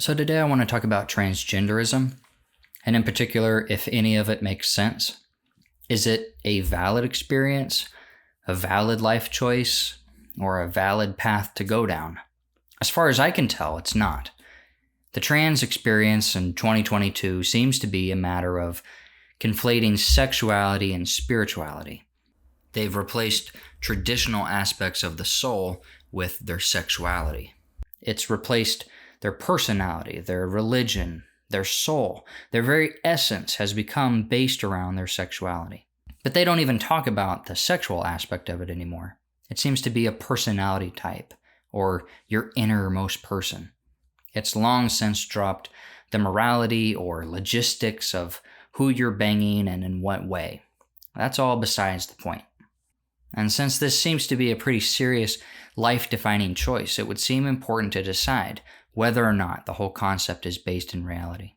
So today I want to talk about transgenderism, and in particular, if any of it makes sense. Is it a valid experience, a valid life choice, or a valid path to go down? As far as I can tell, it's not. The trans experience in 2022 seems to be a matter of conflating sexuality and spirituality. They've replaced traditional aspects of the soul with their sexuality. It's replaced their personality, their religion, their soul. Their very essence has become based around their sexuality. But they don't even talk about the sexual aspect of it anymore. It seems to be a personality type, or your innermost person. It's long since dropped the morality or logistics of who you're banging and in what way. That's all besides the point. And since this seems to be a pretty serious life-defining choice, it would seem important to decide whether or not the whole concept is based in reality.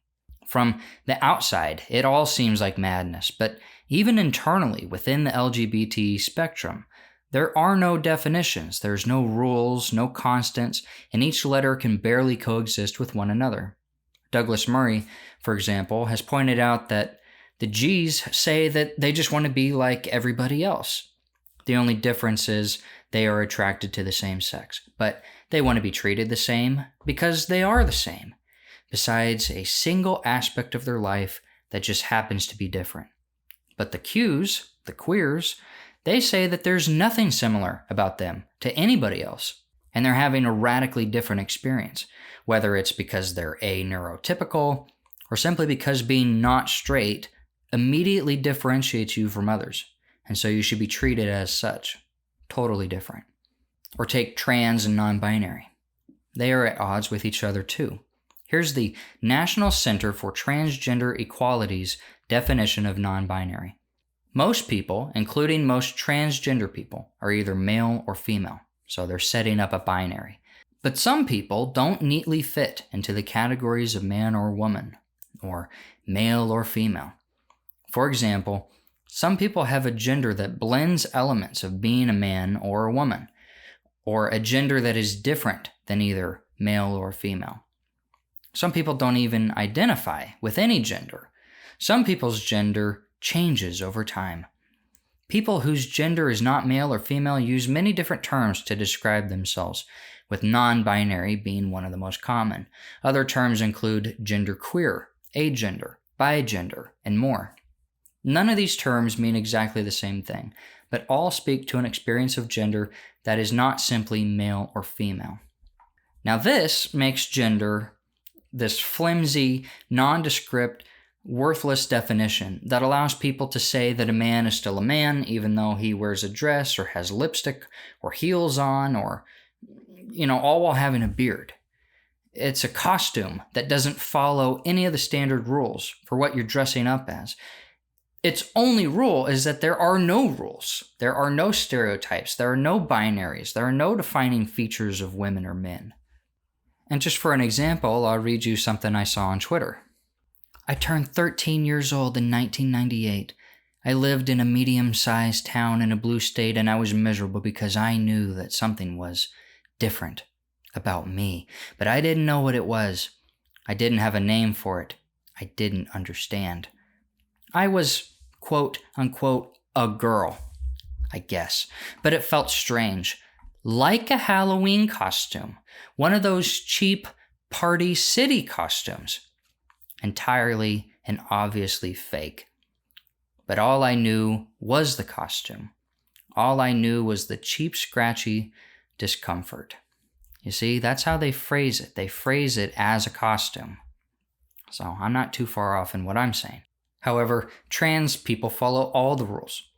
From the outside, it all seems like madness, but even internally within the LGBT spectrum, there are no definitions, there's no rules, no constants, and each letter can barely coexist with one another. Douglas Murray, for example, has pointed out that the G's say that they just want to be like everybody else. The only difference is they are attracted to the same sex, but they want to be treated the same because they are the same, besides a single aspect of their life that just happens to be different. But the Q's, the queers, they say that there's nothing similar about them to anybody else, and they're having a radically different experience, whether it's because they're neurotypical or simply because being not straight immediately differentiates you from others, and so you should be treated as such. Totally different. Or take trans and non-binary. They are at odds with each other too. Here's the National Center for Transgender Equality's definition of non-binary. Most people, including most transgender people, are either male or female, so they're setting up a binary. But some people don't neatly fit into the categories of man or woman, or male or female. For example, some people have a gender that blends elements of being a man or a woman, or a gender that is different than either male or female. Some people don't even identify with any gender. Some people's gender changes over time. People whose gender is not male or female use many different terms to describe themselves, with non-binary being one of the most common. Other terms include genderqueer, agender, bigender, and more. None of these terms mean exactly the same thing, but all speak to an experience of gender that is not simply male or female. Now this makes gender this flimsy, nondescript, worthless definition that allows people to say that a man is still a man even though he wears a dress or has lipstick or heels on or, all while having a beard. It's a costume that doesn't follow any of the standard rules for what you're dressing up as. Its only rule is that there are no rules. There are no stereotypes. There are no binaries. There are no defining features of women or men. And just for an example, I'll read you something I saw on Twitter. I turned 13 years old in 1998. I lived in a medium-sized town in a blue state, and I was miserable because I knew that something was different about me. But I didn't know what it was. I didn't have a name for it. I didn't understand. I was, quote, unquote, a girl, I guess. But it felt strange. Like a Halloween costume. One of those cheap Party City costumes. Entirely and obviously fake. But all I knew was the costume. All I knew was the cheap, scratchy discomfort. You see, that's how they phrase it. They phrase it as a costume. So I'm not too far off in what I'm saying. However, trans people follow all the rules.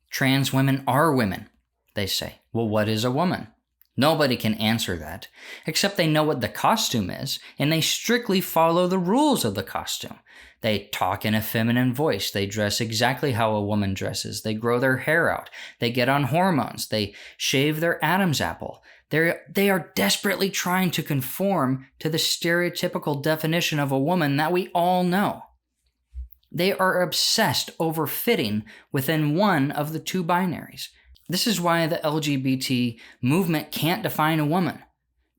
Trans women are women, they say. Well, what is a woman? Nobody can answer that, except they know what the costume is, and they strictly follow the rules of the costume. They talk in a feminine voice. They dress exactly how a woman dresses. They grow their hair out. They get on hormones. They shave their Adam's apple. They are desperately trying to conform to the stereotypical definition of a woman that we all know. They are obsessed over fitting within one of the two binaries. This is why the LGBT movement can't define a woman,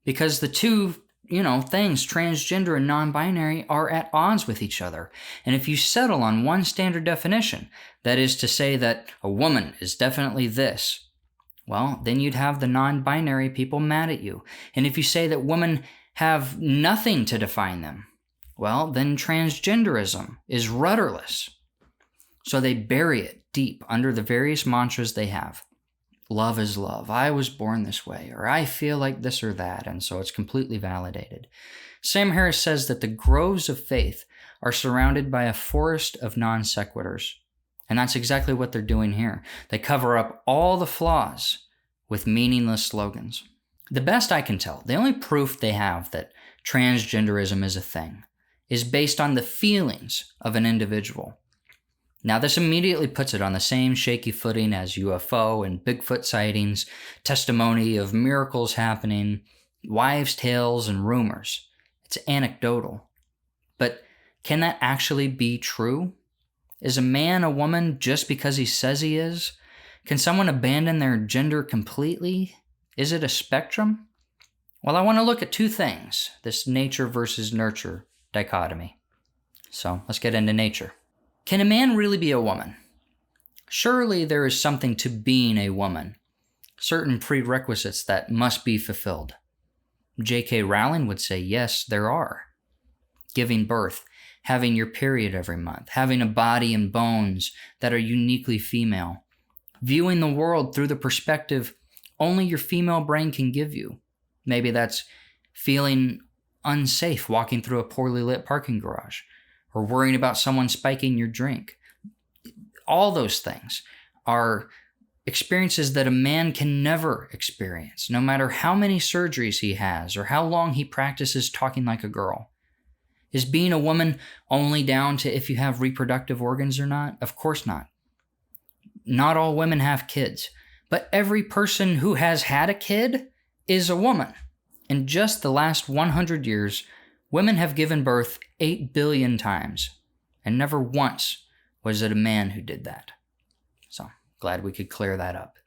because the two things, transgender and non-binary, are at odds with each other. And if you settle on one standard definition, that is to say that a woman is definitely this, well, then you'd have the non-binary people mad at you. And if you say that women have nothing to define them, well, then transgenderism is rudderless. So they bury it deep under the various mantras they have. Love is love. I was born this way, or I feel like this or that, and so it's completely validated. Sam Harris says that the groves of faith are surrounded by a forest of non sequiturs, and that's exactly what they're doing here. They cover up all the flaws with meaningless slogans. The best I can tell, the only proof they have that transgenderism is a thing is based on the feelings of an individual. Now, this immediately puts it on the same shaky footing as UFO and Bigfoot sightings, testimony of miracles happening, wives' tales, and rumors. It's anecdotal. But can that actually be true? Is a man a woman just because he says he is? Can someone abandon their gender completely? Is it a spectrum? Well, I want to look at two things, this nature versus nurture dichotomy. So let's get into nature. Can a man really be a woman? Surely there is something to being a woman, certain prerequisites that must be fulfilled. J.K. Rowling would say, yes, there are. Giving birth, having your period every month, having a body and bones that are uniquely female, viewing the world through the perspective only your female brain can give you. Maybe that's feeling unsafe walking through a poorly lit parking garage, or worrying about someone spiking your drink. All those things are experiences that a man can never experience, no matter how many surgeries he has or how long he practices talking like a girl. Is being a woman only down to if you have reproductive organs or not? Of course not. Not all women have kids, but every person who has had a kid is a woman. In just the last 100 years, women have given birth 8 billion times, and never once was it a man who did that. So, glad we could clear that up.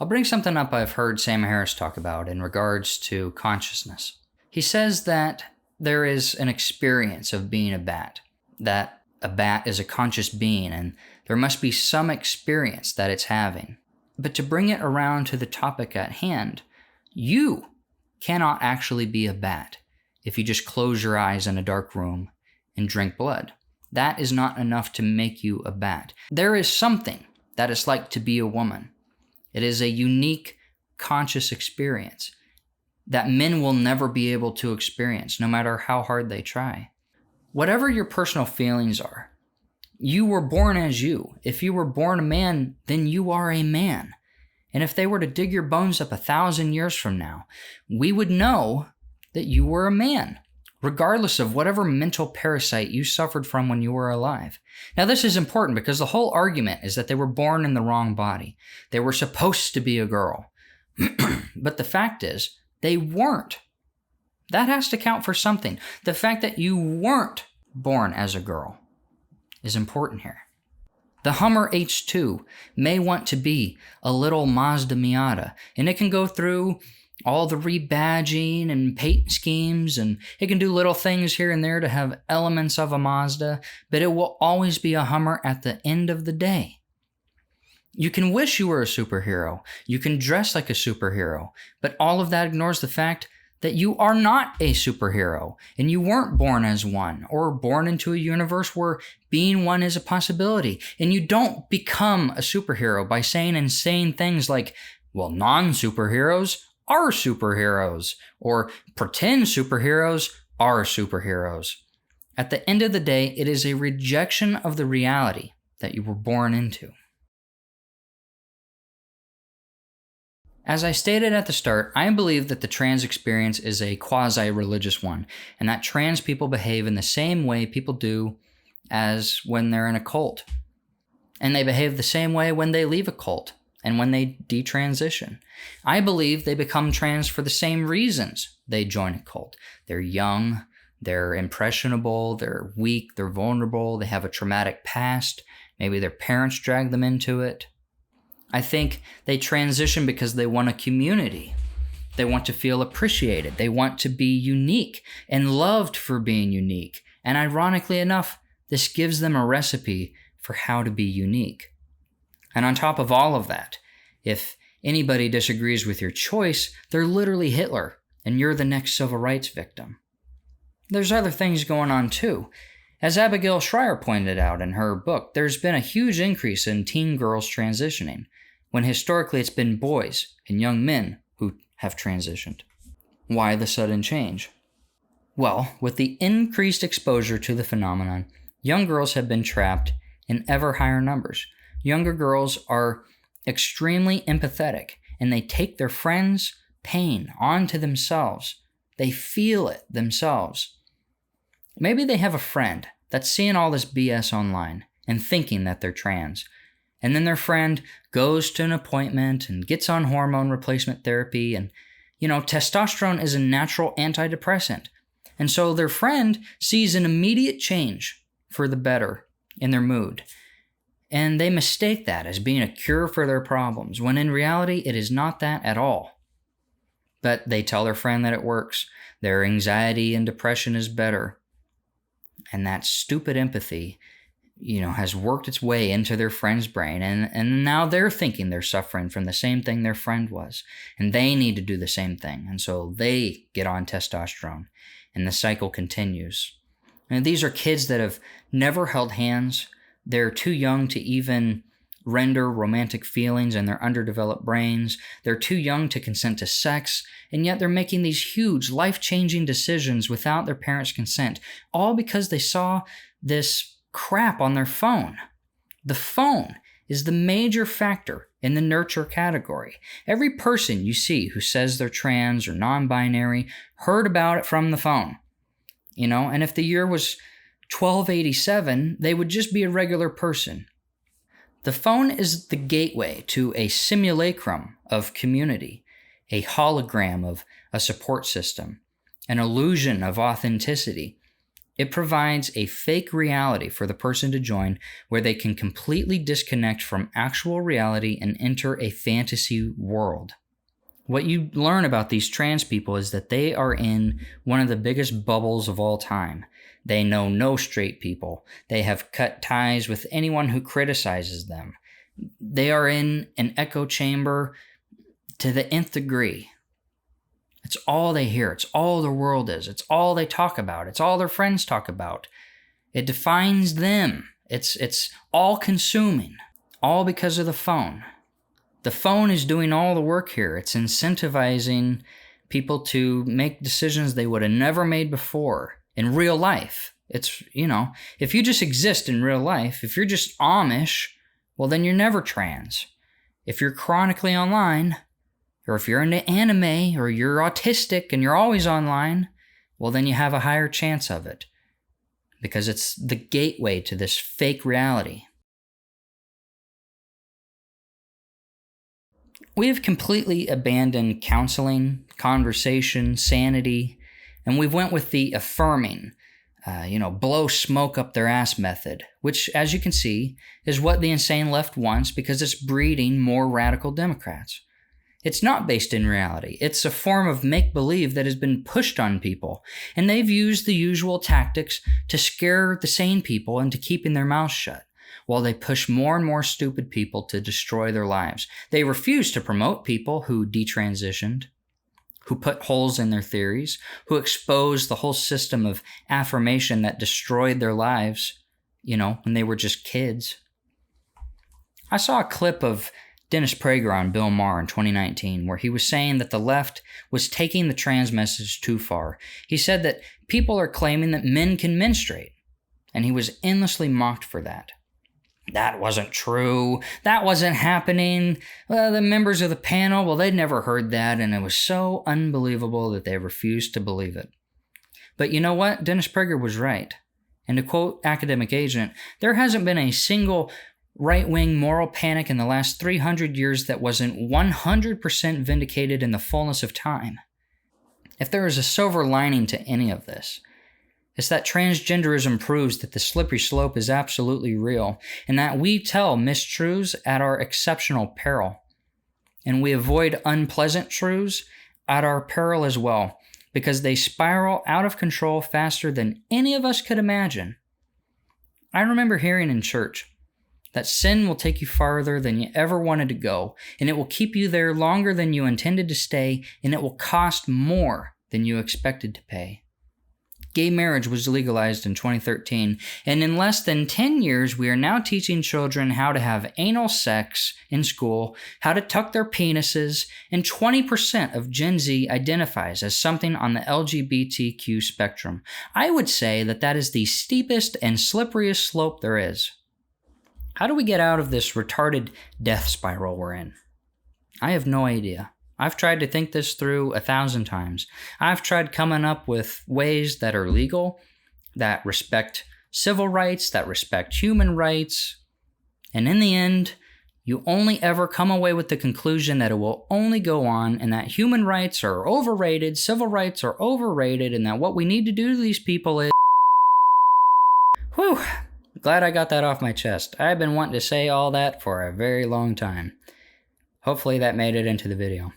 I'll bring something up I've heard Sam Harris talk about in regards to consciousness. He says that there is an experience of being a bat, that a bat is a conscious being, and there must be some experience that it's having. But to bring it around to the topic at hand, you cannot actually be a bat if you just close your eyes in a dark room and drink blood. That is not enough to make you a bat. There is something that it's like to be a woman. It is a unique, conscious experience that men will never be able to experience, no matter how hard they try. Whatever your personal feelings are, you were born as you. If you were born a man, then you are a man. And if they were to dig your bones up 1,000 years from now, we would know that you were a man, regardless of whatever mental parasite you suffered from when you were alive. Now, this is important because the whole argument is that they were born in the wrong body. They were supposed to be a girl. But the fact is, they weren't. That has to count for something. The fact that you weren't born as a girl is important here. The Hummer H2 may want to be a little Mazda Miata, and it can go through all the rebadging and paint schemes, and it can do little things here and there to have elements of a Mazda, but it will always be a Hummer at the end of the day. You can wish you were a superhero. You can dress like a superhero, but all of that ignores the fact that you are not a superhero, and you weren't born as one, or born into a universe where being one is a possibility. And you don't become a superhero by saying insane things like, well, non-superheroes are superheroes, or pretend superheroes are superheroes. At the end of the day, it is a rejection of the reality that you were born into. As I stated at the start, I believe that the trans experience is a quasi-religious one, and that trans people behave in the same way people do as when they're in a cult. And they behave the same way when they leave a cult and when they detransition. I believe they become trans for the same reasons they join a cult. They're young, they're impressionable, they're weak, they're vulnerable, they have a traumatic past, maybe their parents drag them into it. I think they transition because they want a community. They want to feel appreciated. They want to be unique and loved for being unique. And ironically enough, this gives them a recipe for how to be unique. And on top of all of that, if anybody disagrees with your choice, they're literally Hitler, and you're the next civil rights victim. There's other things going on too. As Abigail Shrier pointed out in her book, there's been a huge increase in teen girls transitioning, when historically it's been boys and young men who have transitioned. Why the sudden change? Well, with the increased exposure to the phenomenon, young girls have been trapped in ever higher numbers. Younger girls are extremely empathetic, and they take their friends' pain onto themselves. They feel it themselves. Maybe they have a friend that's seeing all this BS online and thinking that they're trans. And then their friend goes to an appointment and gets on hormone replacement therapy. And, testosterone is a natural antidepressant. And so their friend sees an immediate change for the better in their mood. And they mistake that as being a cure for their problems, when in reality it is not that at all. But they tell their friend that it works. Their anxiety and depression is better. And that stupid empathy, has worked its way into their friend's brain. And now they're thinking they're suffering from the same thing their friend was. And they need to do the same thing. And so they get on testosterone. And the cycle continues. And these are kids that have never held hands. They're too young to even render romantic feelings in their underdeveloped brains. They're too young to consent to sex, and yet they're making these huge, life-changing decisions without their parents' consent, all because they saw this crap on their phone. The phone is the major factor in the nurture category. Every person you see who says they're trans or non-binary heard about it from the phone. And if the year was 1287, they would just be a regular person. The phone is the gateway to a simulacrum of community, a hologram of a support system, an illusion of authenticity. It provides a fake reality for the person to join where they can completely disconnect from actual reality and enter a fantasy world. What you learn about these trans people is that they are in one of the biggest bubbles of all time. They know no straight people. They have cut ties with anyone who criticizes them. They are in an echo chamber to the nth degree. It's all they hear. It's all their world is. It's all they talk about. It's all their friends talk about. It defines them. It's all-consuming, all because of the phone. The phone is doing all the work here. It's incentivizing people to make decisions they would have never made before in real life. It's, if you just exist in real life, if you're just Amish, well, then you're never trans. If you're chronically online, or if you're into anime, or you're autistic and you're always online, well, then you have a higher chance of it. Because it's the gateway to this fake reality. We have completely abandoned counseling, conversation, sanity, and we've went with the affirming, blow smoke up their ass method, which, as you can see, is what the insane left wants because it's breeding more radical Democrats. It's not based in reality. It's a form of make-believe that has been pushed on people, and they've used the usual tactics to scare the sane people into keeping their mouths shut, while they push more and more stupid people to destroy their lives. They refuse to promote people who detransitioned, who put holes in their theories, who exposed the whole system of affirmation that destroyed their lives, when they were just kids. I saw a clip of Dennis Prager on Bill Maher in 2019, where he was saying that the left was taking the trans message too far. He said that people are claiming that men can menstruate, and he was endlessly mocked for that. That wasn't true. That wasn't happening. The members of the panel, well, they'd never heard that, and it was so unbelievable that they refused to believe it. But you know what? Dennis Prager was right. And to quote Academic Agent, there hasn't been a single right-wing moral panic in the last 300 years that wasn't 100% vindicated in the fullness of time. If there is a silver lining to any of this, it's that transgenderism proves that the slippery slope is absolutely real, and that we tell mistruths at our exceptional peril. And we avoid unpleasant truths at our peril as well, because they spiral out of control faster than any of us could imagine. I remember hearing in church that sin will take you farther than you ever wanted to go, and it will keep you there longer than you intended to stay, and it will cost more than you expected to pay. Gay marriage was legalized in 2013, and in less than 10 years, we are now teaching children how to have anal sex in school, how to tuck their penises, and 20% of Gen Z identifies as something on the LGBTQ spectrum. I would say that that is the steepest and slipperiest slope there is. How do we get out of this retarded death spiral we're in? I have no idea. I've tried to think this through 1,000 times. I've tried coming up with ways that are legal, that respect civil rights, that respect human rights. And in the end, you only ever come away with the conclusion that it will only go on and that human rights are overrated, civil rights are overrated, and that what we need to do to these people is... Whew! Glad I got that off my chest. I've been wanting to say all that for a very long time. Hopefully that made it into the video.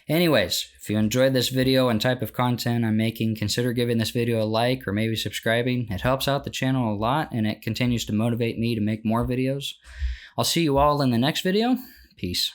Anyways, if you enjoyed this video and type of content I'm making, consider giving this video a like or maybe subscribing. It helps out the channel a lot and it continues to motivate me to make more videos. I'll see you all in the next video. Peace.